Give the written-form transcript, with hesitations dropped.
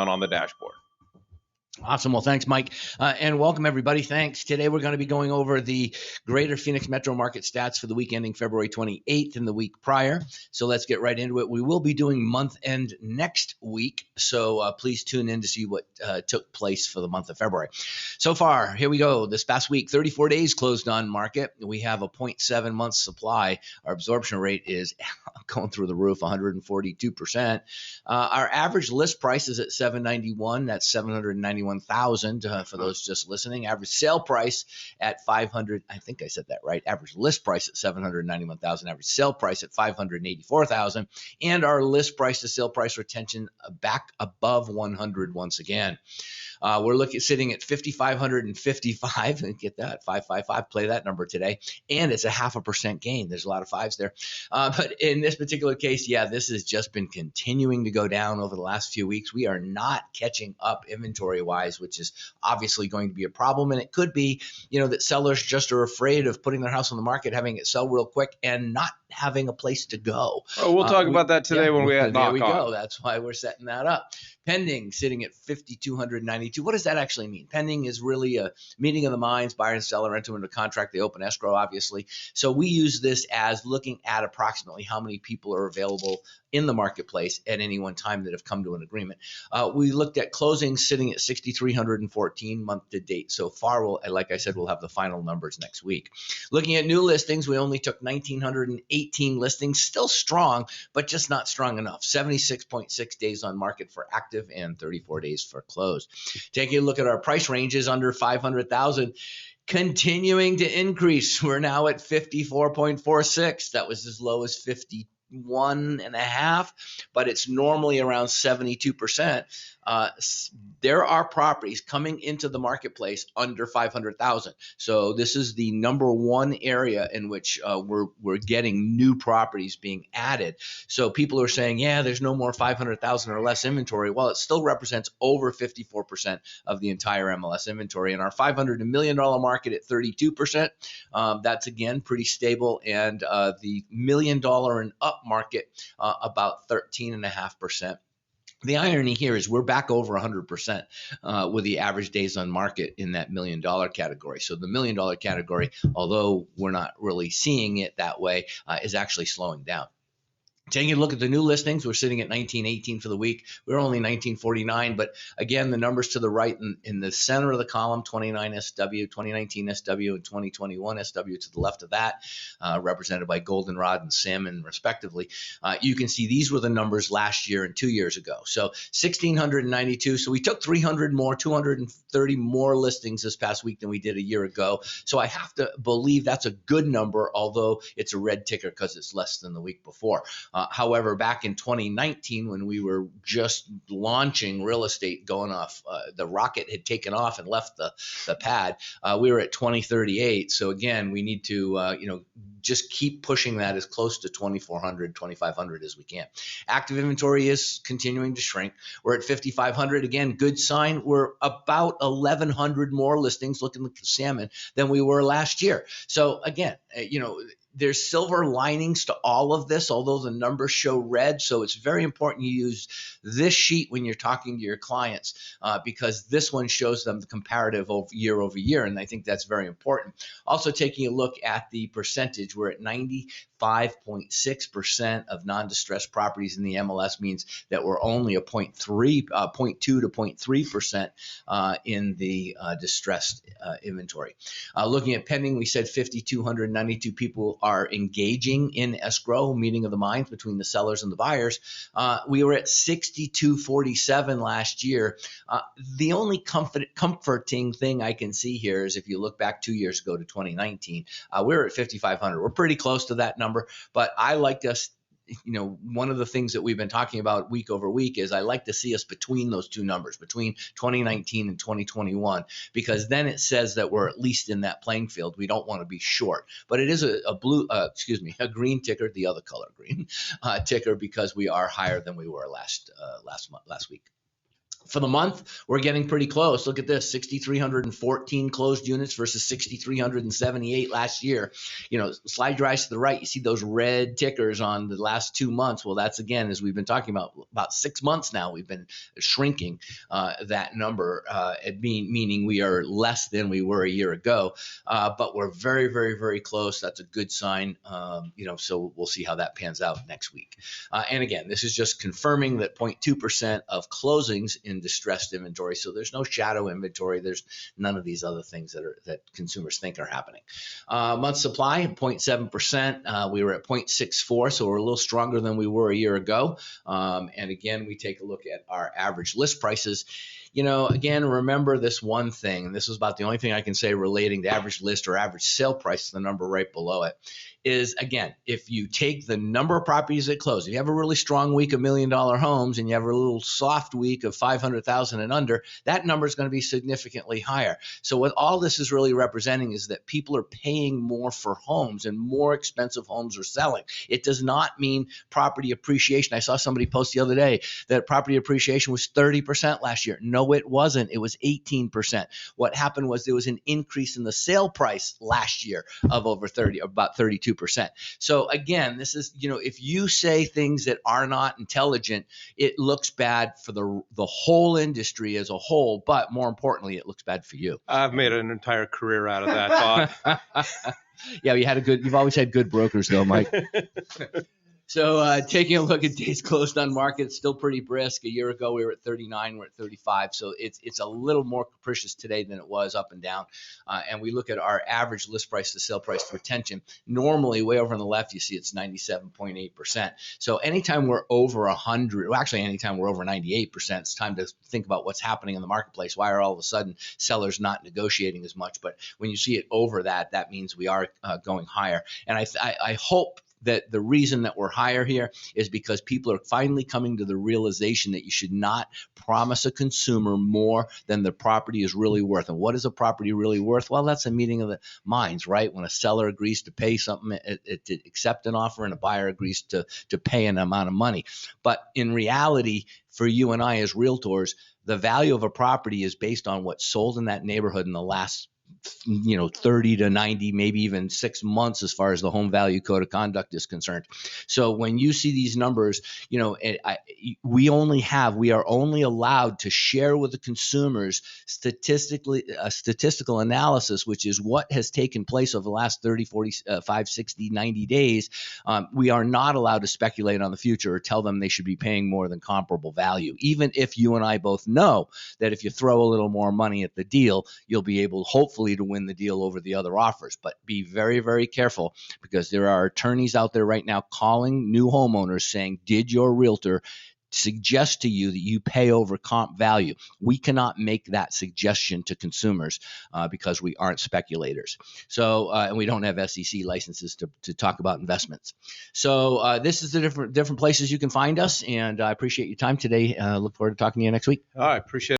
on the dashboard. Awesome. Well, thanks, Mike. And welcome, everybody. Thanks. Today, we're going to be going over the Greater Phoenix Metro Market stats for the week ending February 28th and the week prior. So let's get right into it. We will be doing month end next week. So please tune in to see what took place for the month of February. So far, here we go. This past week, 34 days closed on market. We have a 0.7 month supply. Our absorption rate is going through the roof, 142%. Our average list price is at $791. That's $791,000 for those just listening. Average sale price at $500. I think I said that right. Average list price at $791,000. Average sale price at $584,000. And our list price to sale price retention back above 100 once again. We're sitting at 5,555, and get that, 555, play that number today, and it's a 0.5% gain. There's a lot of fives there. But in this particular case, yeah, this has just been continuing to go down over the last few weeks. We are not catching up inventory-wise, which is obviously going to be a problem, and it could be, that sellers just are afraid of putting their house on the market, having it sell real quick, and not having a place to go. Oh, we'll talk about that today when we have There we go. That's why we're setting that up. Pending sitting at 5,292. What does that actually mean? Pending is really a meeting of the minds, buyer and seller enter into contract. They open escrow, obviously. So we use this as looking at approximately how many people are available in the marketplace at any one time that have come to an agreement. We looked at closings sitting at 6,314 month to date. So far, like I said, we'll have the final numbers next week. Looking at new listings, we only took 1,918 listings, still strong, but just not strong enough. 76.6 days on market for active and 34 days for closed. Taking a look at our price ranges under 500,000, continuing to increase. We're now at 54.46. That was as low as 51.5, but it's normally around 72%. There are properties coming into the marketplace under 500,000. So this is the number one area in which we're getting new properties being added. So people are saying, yeah, there's no more 500,000 or less inventory. Well, it still represents over 54% of the entire MLS inventory. And our $500 to $1 million market at 32%. That's again pretty stable. And the $1 million and up market about 13.5%. The irony here is we're back over 100% with the average days on market in that $1 million category. So the $1 million category, although we're not really seeing it that way, is actually slowing down. Taking a look at the new listings, we're sitting at 1918 for the week. We're only 1949, but again, the numbers to the right in the center of the column, 29 SW, 2019 SW, and 2021 SW to the left of that, represented by goldenrod and salmon, respectively. You can see these were the numbers last year and 2 years ago. So 1,692. So we took 300 more, 230 more listings this past week than we did a year ago. So I have to believe that's a good number, although it's a red ticker because it's less than the week before. However, back in 2019, when we were just launching real estate, going off, the rocket had taken off and left the pad. We were at 2038. So again, we need to, just keep pushing that as close to 2,400, 2,500 as we can. Active inventory is continuing to shrink. We're at 5,500. Again, good sign. We're about 1,100 more listings looking at the salmon than we were last year. So again, there's silver linings to all of this, although the numbers show red. So it's very important you use this sheet when you're talking to your clients because this one shows them the comparative over year, and I think that's very important. Also taking a look at the percentage, we're at 95.6% of non-distressed properties in the MLS means that we're only a 0.2 to 0.3% in the distressed inventory. Looking at pending, we said 5,292 people are engaging in escrow, meeting of the minds between the sellers and the buyers. We were at 6,247 last year. The only comforting thing I can see here is if you look back 2 years ago to 2019, we were at 5,500. We're pretty close to that number, but I like us. One of the things that we've been talking about week over week is I like to see us between those two numbers, between 2019 and 2021, because then it says that we're at least in that playing field. We don't want to be short, but it is a green ticker, the other color green ticker, because we are higher than we were last week. For the month, we're getting pretty close. Look at this, 6,314 closed units versus 6,378 last year. Slide your eyes to the right. You see those red tickers on the last 2 months. Well, that's, again, as we've been talking about 6 months now, we've been shrinking that number, meaning we are less than we were a year ago. But we're very, very, very close. That's a good sign. So we'll see how that pans out next week. And again, this is just confirming that 0.2% of closings in distressed inventory. So there's no shadow inventory. There's none of these other things that consumers think are happening. Month supply, 0.7%. We were at 0.64, so we're a little stronger than we were a year ago. And again, we take a look at our average list prices. Again, remember this one thing, and this is about the only thing I can say relating to average list or average sale price, the number right below it, is, again, if you take the number of properties that close, if you have a really strong week of $1 million homes and you have a little soft week of 500,000 and under, that number is going to be significantly higher. So what all this is really representing is that people are paying more for homes and more expensive homes are selling. It does not mean property appreciation. I saw somebody post the other day that property appreciation was 30% last year. No, it wasn't. It was 18%. What happened was there was an increase in the sale price last year of about 32%. So again, this is, if you say things that are not intelligent, it looks bad for the whole industry as a whole, but more importantly, it looks bad for you. I've made an entire career out of that thought. Yeah, you've always had good brokers though, Mike. So taking a look at days closed on market, still pretty brisk. A year ago, we were at 39, we're at 35. So it's a little more capricious today than it was up and down. And we look at our average list price to sale price to retention. Normally, way over on the left, you see it's 97.8%. So anytime we're over 100, well, actually, anytime we're over 98%, it's time to think about what's happening in the marketplace. Why are all of a sudden sellers not negotiating as much? But when you see it over that means we are going higher. And I hope that the reason that we're higher here is because people are finally coming to the realization that you should not promise a consumer more than the property is really worth. And what is a property really worth? Well, that's a meeting of the minds, right? When a seller agrees to pay something, to accept an offer, and a buyer agrees to pay an amount of money. But in reality, for you and I as realtors, the value of a property is based on what's sold in that neighborhood in the last 30 to 90, maybe even 6 months as far as the home value code of conduct is concerned. So when you see these numbers, we are only allowed to share with the consumers statistical analysis, which is what has taken place over the last 30, 45, 60, 90 days. We are not allowed to speculate on the future or tell them they should be paying more than comparable value, even if you and I both know that if you throw a little more money at the deal, you'll be able, hopefully, to win the deal over the other offers. But be very, very careful, because there are attorneys out there right now calling new homeowners saying, did your realtor suggest to you that you pay over comp value? We cannot make that suggestion to consumers because we aren't speculators. So, and we don't have SEC licenses to talk about investments. So this is the different places you can find us. And I appreciate your time today. Look forward to talking to you next week. I appreciate it.